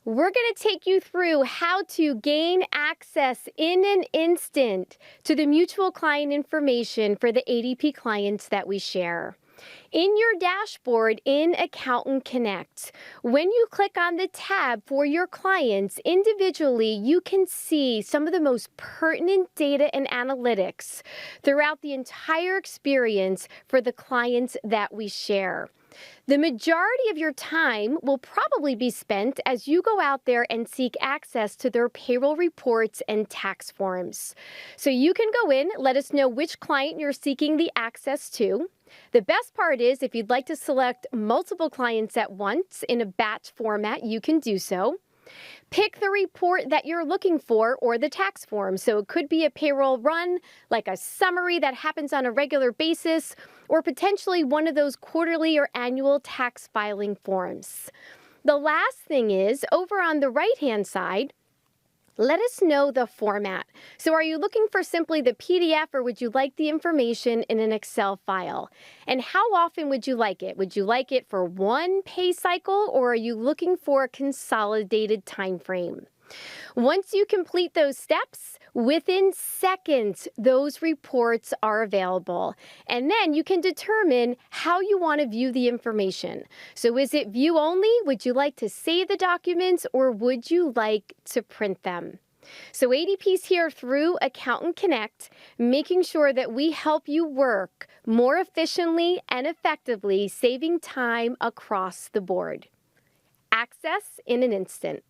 We're going to take you through how to gain access in an instant to the mutual client information for the ADP clients that we share. In your dashboard in Accountant Connect, when you click on the tab for your clients individually, you can see some of the most pertinent data and analytics throughout the entire experience for the clients that we share. The majority of your time will probably be spent as you go out there and seek access to their payroll reports and tax forms. So you can go in, let us know which client you're seeking the access to. The best part is if you'd like to select multiple clients at once in a batch format, you can do so. Pick the report that you're looking for or the tax form. So it could be a payroll run, like a summary that happens on a regular basis, or potentially one of those quarterly or annual tax filing forms. The last thing is, over on the right-hand side, let us know the format. So are you looking for simply the PDF or would you like the information in an Excel file? And how often would you like it? Would you like it for one pay cycle or are you looking for a consolidated time frame? Once you complete those steps, within seconds, those reports are available. And then you can determine how you want to view the information. So is it view only? Would you like to save the documents or would you like to print them? So ADP's here through Accountant Connect, making sure that we help you work more efficiently and effectively, saving time across the board. Access in an instant.